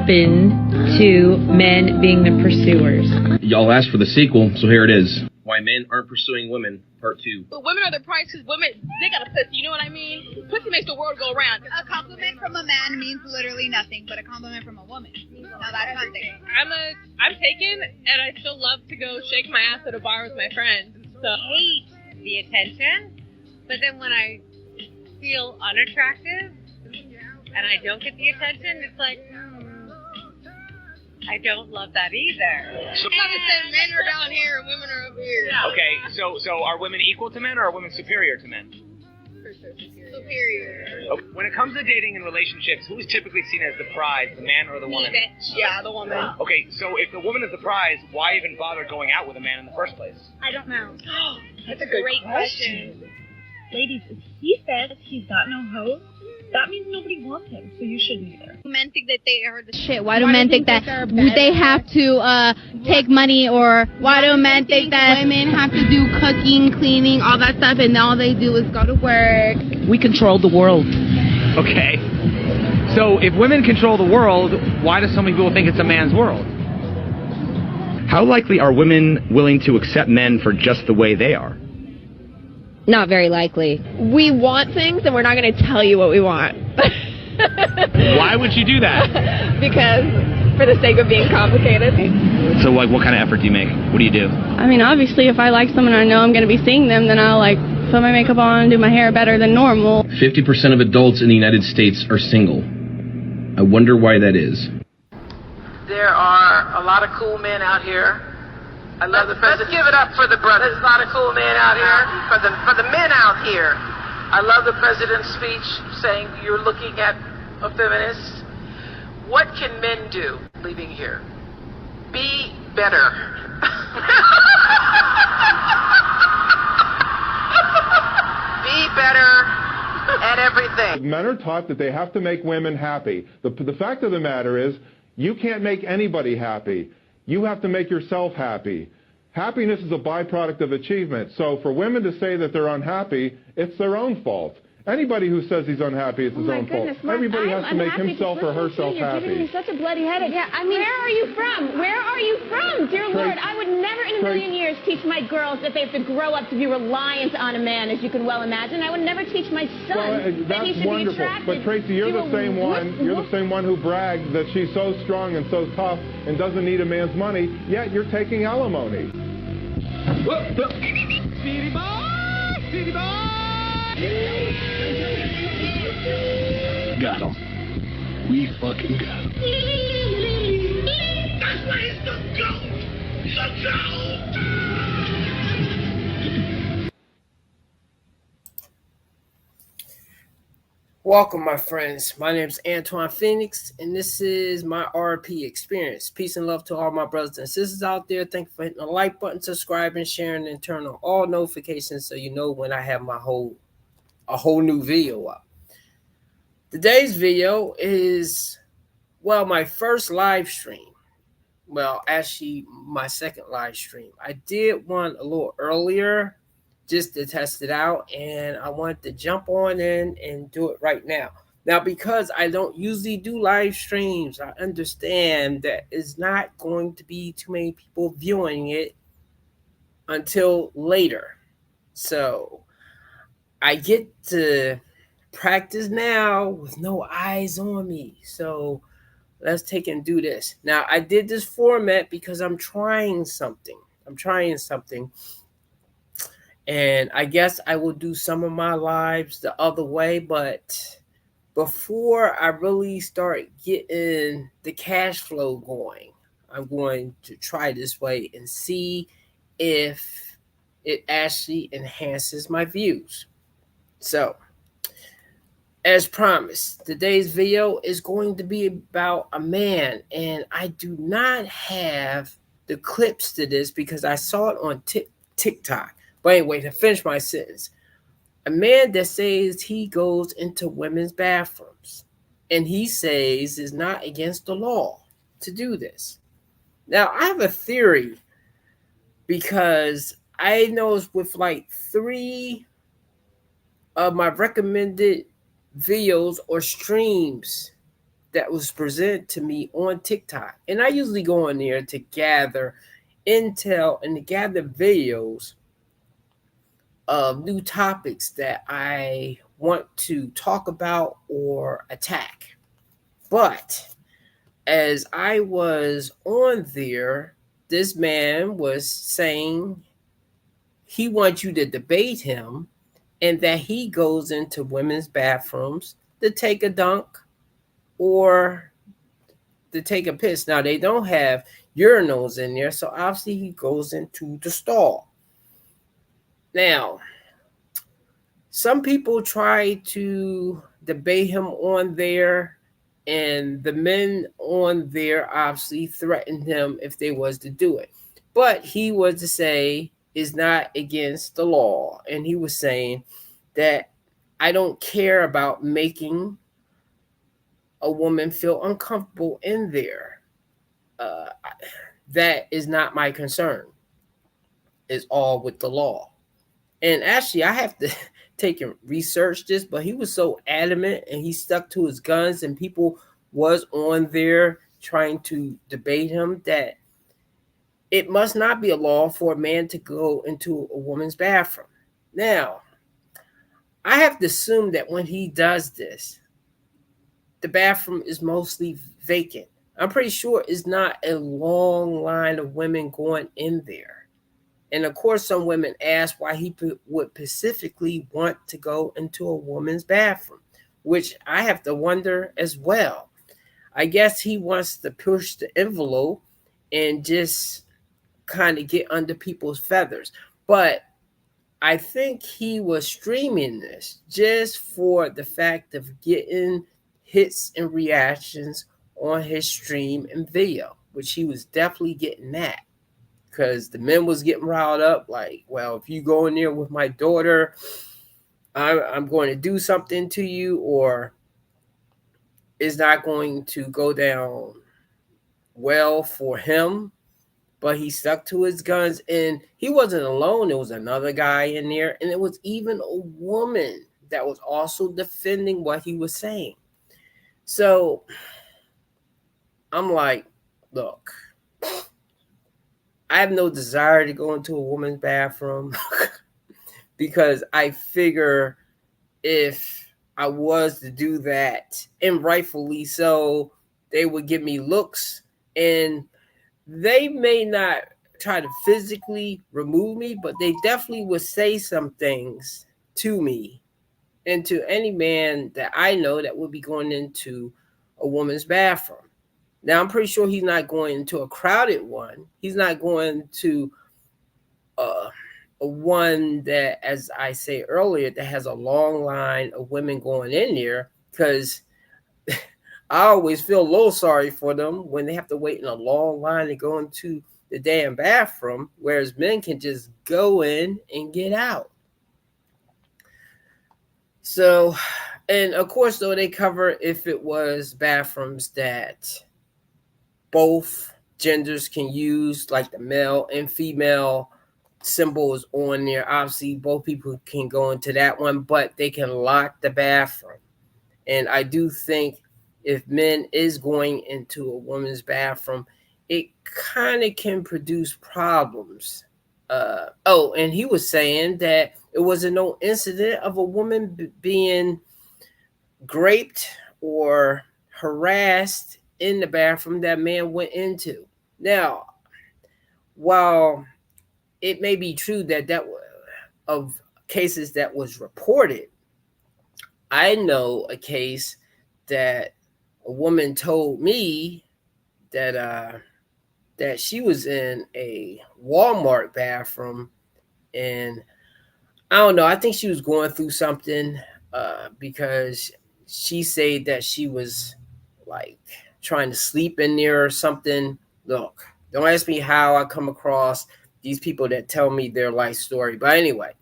happened to men being the pursuers? Y'all asked for the sequel, so here it is. Why Men Aren't Pursuing Women, Part 2. But women are the prize because women, they got a pussy, you know what I mean? Pussy makes the world go round. A compliment from a man means literally nothing, but a compliment from a woman. Now that's something. I'm taken, and I still love to go shake my ass at a bar with my friends. So I hate the attention, but then when I feel unattractive and I don't get the attention, it's like, I don't love that either. So men are down here and women are up here. Okay, so are women equal to men or are women superior to men? Superior. Okay. When it comes to dating and relationships, who's typically seen as the prize, the man or the woman? Yeah, the woman. Okay, so if the woman is the prize, why even bother going out with a man in the first place? I don't know. That's a great question. Ladies, if he says he's got no hoes, that means nobody wants him, so you shouldn't either. Men think that they are the shit. Why do men think that they have to take money, or why do men think that women have to do cooking, cleaning, all that stuff, and all they do is go to work? We control the world. Okay. So if women control the world, why do so many people think it's a man's world? How likely are women willing to accept men for just the way they are? Not very likely. We want things, and we're not going to tell you what we want. Why would you do that? Because for the sake of being complicated. So, like, what kind of effort do you make? What do you do? I mean, obviously, if I like someone and I know I'm going to be seeing them, then I'll, put my makeup on, do my hair better than normal. 50% of adults in the United States are single. I wonder why that is. There are a lot of cool men out here. I love the president. Let's give it up for the brothers. There's a lot of cool men out here. For the men out here. I love the president's speech saying you're looking at a feminist. What can men do leaving here? Be better. Be better at everything. Men are taught that they have to make women happy. The fact of the matter is, you can't make anybody happy. You have to make yourself happy. Happiness is a byproduct of achievement. So for women to say that they're unhappy, it's their own fault. Anybody who says he's unhappy, it's his own fault. Everybody has to make himself or herself happy. You're giving me such a bloody headache. Yeah, I mean, where are you from? Where are you from? Dear Lord, I would never in a million years teach my girls that they have to grow up to be reliant on a man, as you can well imagine. I would never teach my son that he should be attracted. But Tracy, you're the same one. You're the same one who brags that she's so strong and so tough and doesn't need a man's money. Yet you're taking alimony. City boy, city boy. Got him. We fucking got him. That's why it's the GOAT. The GOAT. Welcome, my friends. My name is Antoine Phoenix, and this is my RP experience. Peace and love to all my brothers and sisters out there. Thank you for hitting the like button, subscribing, sharing, and turn on all notifications so you know when I have a whole new video up. Today's video is, my first live stream. Well, actually, my second live stream. I did one a little earlier just to test it out, and I wanted to jump on in and do it right now. Now, because I don't usually do live streams, I understand that it's not going to be too many people viewing it until later. So I get to practice now with no eyes on me. So let's take and do this. Now, I did this format because I'm trying something. And I guess I will do some of my lives the other way. But before I really start getting the cash flow going, I'm going to try this way and see if it actually enhances my views. So, as promised, today's video is going to be about a man. And I do not have the clips to this because I saw it on TikTok. But anyway, to finish my sentence, a man that says he goes into women's bathrooms and he says it's not against the law to do this. Now, I have a theory because I noticed with 3 of my recommended videos or streams that was presented to me on TikTok. And I usually go on there to gather intel and to gather videos of new topics that I want to talk about or attack. But as I was on there, this man was saying he wants you to debate him and that he goes into women's bathrooms to take a dunk or to take a piss. Now, they don't have urinals in there, so obviously he goes into the stall. Now, some people try to debate him on there, and the men on there obviously threatened him if they was to do it. But he was to say is not against the law, and he was saying that I don't care about making a woman feel uncomfortable in there. That is not my concern. It's all with the law. And actually, I have to take and research this, but he was so adamant and he stuck to his guns, and people was on there trying to debate him that it must not be a law for a man to go into a woman's bathroom. Now, I have to assume that when he does this, the bathroom is mostly vacant. I'm pretty sure it's not a long line of women going in there. And of course, some women ask why he would specifically want to go into a woman's bathroom, which I have to wonder as well. I guess he wants to push the envelope and just kind of get under people's feathers. But I think he was streaming this just for the fact of getting hits and reactions on his stream and video, which he was definitely getting that. Because the men was getting riled up, like, well, if you go in there with my daughter, I'm going to do something to you, or it's not going to go down well for him. But he stuck to his guns, and he wasn't alone. There was another guy in there, and it was even a woman that was also defending what he was saying. So I'm like, look, I have no desire to go into a woman's bathroom because I figure if I was to do that, and rightfully so, they would give me looks, and they may not try to physically remove me, but they definitely would say some things to me and to any man that I know that would be going into a woman's bathroom. Now, I'm pretty sure he's not going into a crowded one. He's not going to a one that, as I say earlier, that has a long line of women going in there, because I always feel a little sorry for them when they have to wait in a long line to go into the damn bathroom, whereas men can just go in and get out. So, and of course, though, they cover if it was bathrooms that both genders can use, like the male and female symbols on there. Obviously, both people can go into that one, but they can lock the bathroom. And I do think if men is going into a woman's bathroom, it kind of can produce problems. And he was saying that it wasn't no incident of a woman being raped or harassed in the bathroom that man went into. Now, while it may be true that of cases that was reported, I know a case that a woman told me that that she was in a Walmart bathroom, and I don't know, I think she was going through something because she said that she was like trying to sleep in there or something. Look, don't ask me how I come across these people that tell me their life story, but anyway,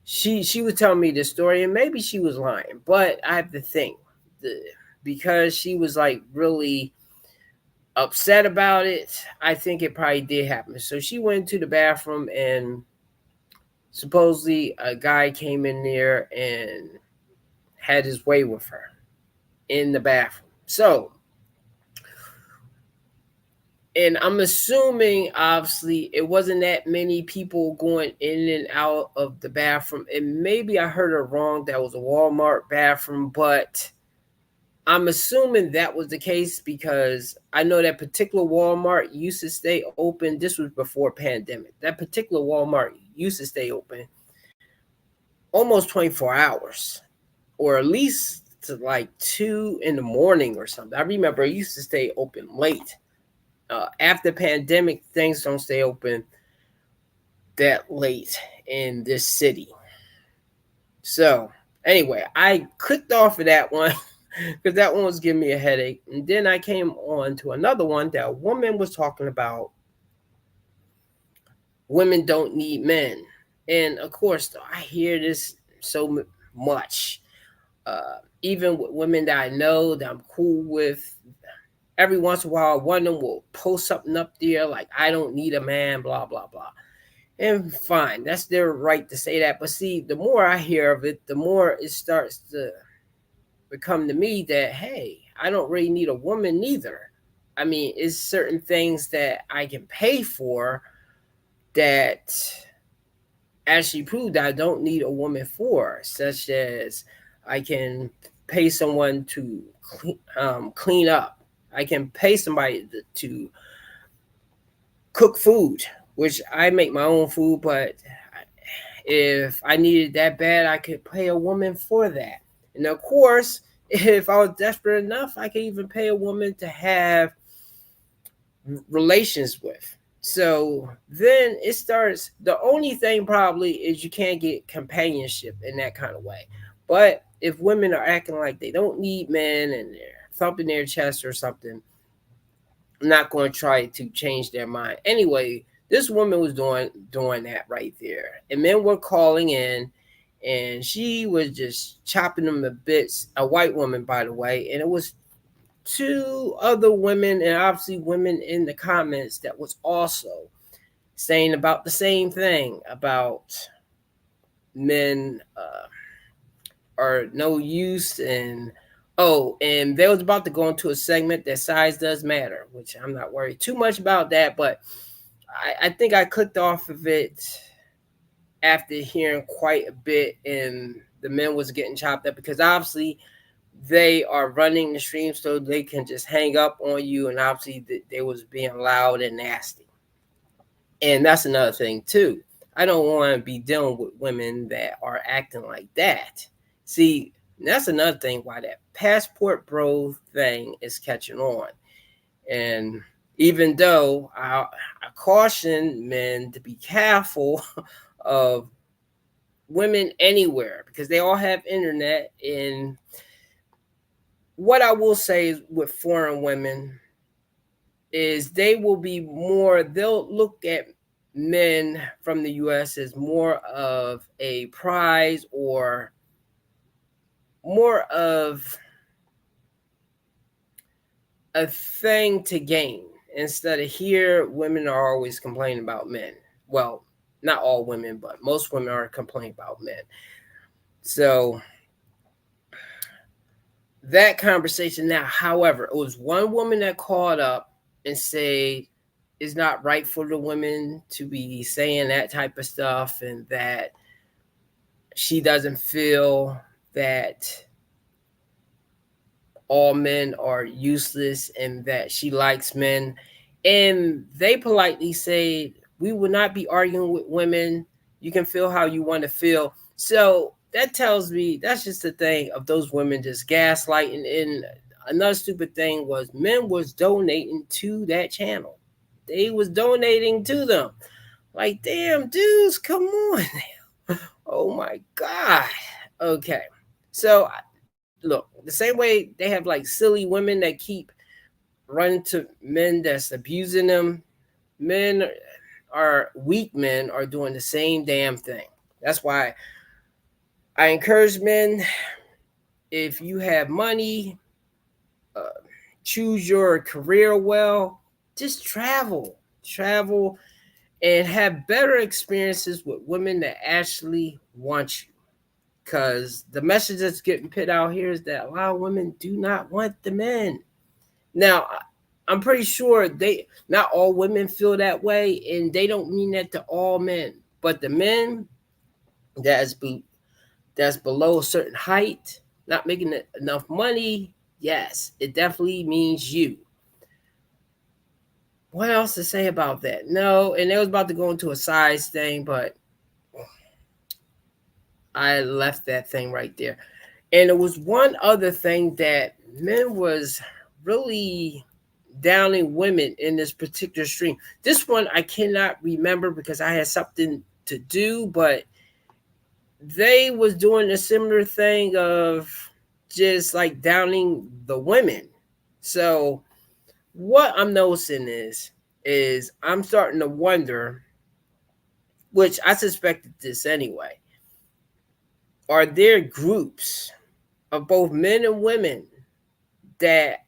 she was telling me this story, and maybe she was lying, but I have to think because she was like really upset about it, I think it probably did happen. So she went to the bathroom, and supposedly a guy came in there and had his way with her in the bathroom. So, and I'm assuming, obviously, it wasn't that many people going in and out of the bathroom. And maybe I heard it wrong. That was a Walmart bathroom, but I'm assuming that was the case because I know that particular Walmart used to stay open. This was before pandemic. That particular Walmart used to stay open almost 24 hours, or at least to like 2 in the morning or something. I remember it used to stay open late. After pandemic, things don't stay open that late in this city. So anyway, I clicked off of that one because that one was giving me a headache. And then I came on to another one that a woman was talking about women don't need men. And of course, I hear this so much. Even with women that I know that I'm cool with, every once in a while, one of them will post something up there like, I don't need a man, blah, blah, blah. And fine, that's their right to say that. But see, the more I hear of it, the more it starts to become to me that, hey, I don't really need a woman neither. I mean, it's certain things that I can pay for that actually prove that I don't need a woman for, such as I can pay someone to clean up. I can pay somebody to cook food, which I make my own food, but if I needed that bad, I could pay a woman for that. And of course, if I was desperate enough, I could even pay a woman to have relations with. So then it starts. The only thing probably is you can't get companionship in that kind of way. But if women are acting like they don't need men and they're thumping their chest or something, I'm not going to try to change their mind. Anyway, this woman was doing that right there, and men were calling in, and she was just chopping them to bits. A white woman, by the way, and it was 2 other women, and obviously women in the comments that was also saying about the same thing about men are no use. And they was about to go into a segment that size does matter, which I'm not worried too much about that, but I think I clicked off of it after hearing quite a bit, and the men was getting chopped up because obviously they are running the stream so they can just hang up on you, and obviously they was being loud and nasty. And that's another thing too. I don't want to be dealing with women that are acting like that. See, that's another thing why that passport bro thing is catching on. And even though I caution men to be careful of women anywhere because they all have internet. And what I will say is with foreign women is they'll look at men from the US as more of a prize or more of a thing to gain. Instead of here, women are always complaining about men. Well, not all women, but most women are complaining about men. So that conversation now, however, it was one woman that called up and said it's not right for the women to be saying that type of stuff, and that she doesn't feel that all men are useless and that she likes men. And they politely say, we will not be arguing with women. You can feel how you want to feel. So that tells me that's just the thing of those women just gaslighting. And another stupid thing was men was donating to that channel. They was donating to them. Like, damn, dudes, come on. Oh my God. Okay. So look, the same way they have like silly women that keep running to men that's abusing them, weak men are doing the same damn thing. That's why I encourage men, if you have money, choose your career well, just travel and have better experiences with women that actually want you. because the message that's getting put out here is that a lot of women do not want the men. Now, I'm pretty sure not all women feel that way, and they don't mean that to all men. But the men that's below a certain height, not making enough money, yes, it definitely means you. What else to say about that? No, and it was about to go into a size thing, but I left that thing right there. And it was one other thing that men was really downing women in this particular stream. This one I cannot remember because I had something to do, but they was doing a similar thing of just like downing the women. So what I'm noticing is I'm starting to wonder, which I suspected this anyway. Are there groups of both men and women that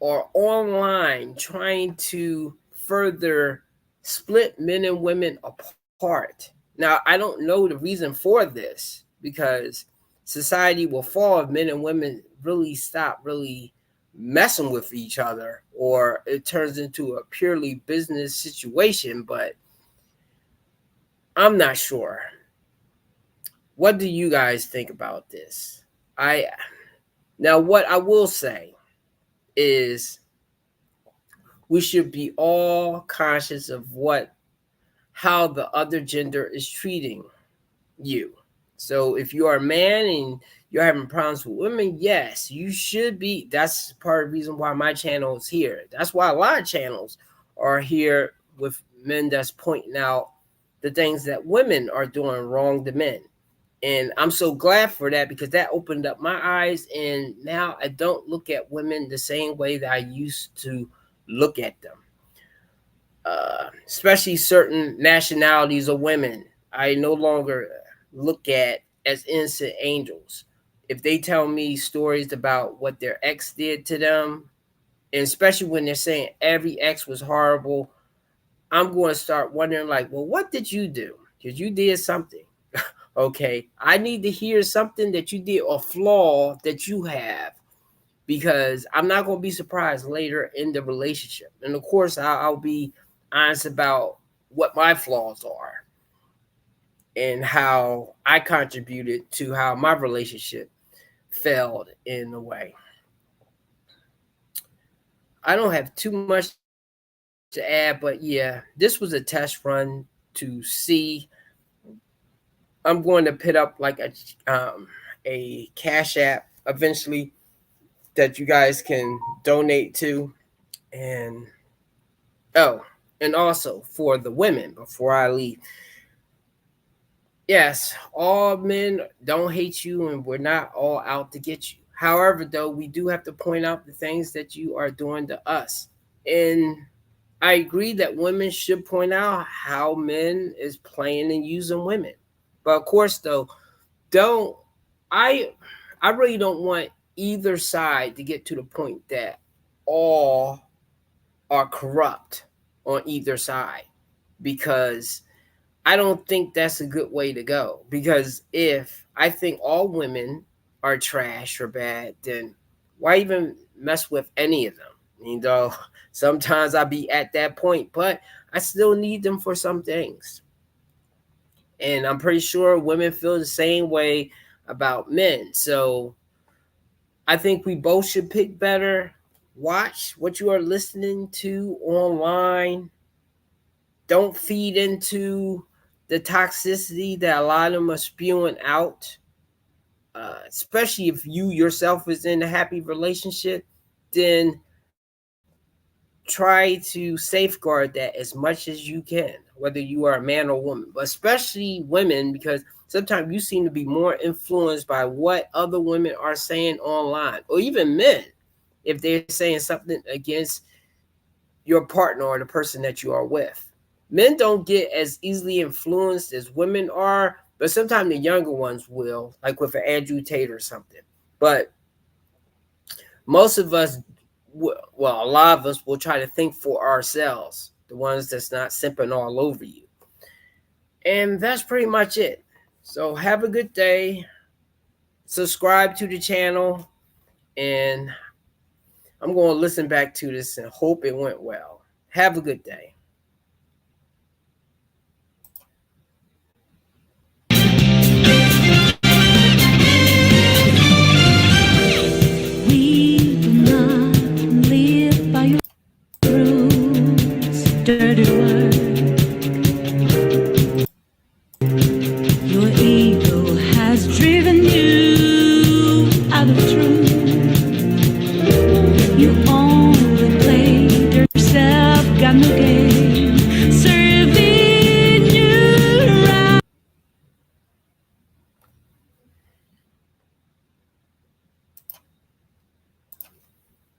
are online trying to further split men and women apart? Now, I don't know the reason for this because society will fall if men and women really stop really messing with each other, or it turns into a purely business situation, but I'm not sure. What do you guys think about this? Now what I will say is we should be all conscious of how the other gender is treating you. So if you are a man and you're having problems with women, yes, you should be. That's part of the reason why my channel is here. That's why a lot of channels are here with men that's pointing out the things that women are doing wrong to men. And I'm so glad for that because that opened up my eyes. And now I don't look at women the same way that I used to look at them. Especially certain nationalities of women, I no longer look at as innocent angels. If they tell me stories about what their ex did to them, and especially when they're saying every ex was horrible, I'm going to start wondering like, well, what did you do? Because you did something. Okay, I need to hear something that you did, a flaw that you have, because I'm not going to be surprised later in the relationship. And of course, I'll be honest about what my flaws are and how I contributed to how my relationship failed in a way. I don't have too much to add, but yeah, this was a test run to see. I'm going to put up like a Cash App eventually that you guys can donate to, and and also for the women before I leave. Yes, all men don't hate you, and we're not all out to get you. However, though, we do have to point out the things that you are doing to us. And I agree that women should point out how men is playing and using women. But of course, though, I really don't want either side to get to the point that all are corrupt on either side, because I don't think that's a good way to go. Because if I think all women are trash or bad, then why even mess with any of them? You know, sometimes I be at that point, but I still need them for some things. And I'm pretty sure women feel the same way about men. So I think we both should pick better. Watch what you are listening to online. Don't feed into the toxicity that a lot of them are spewing out. Especially if you yourself is in a happy relationship, then try to safeguard that as much as you can, whether you are a man or woman, but especially women, because sometimes you seem to be more influenced by what other women are saying online, or even men, if they're saying something against your partner or the person that you are with. Men don't get as easily influenced as women are, but sometimes the younger ones will, like with an Andrew Tate or something. But most of us, well, a lot of us will try to think for ourselves, the ones that's not simping all over you. And that's pretty much it. So have a good day. Subscribe to the channel. And I'm going to listen back to this and hope it went well. Have a good day. We do not live by your rules, dirty word. Your ego has driven you out of truth. You only played yourself, got no game.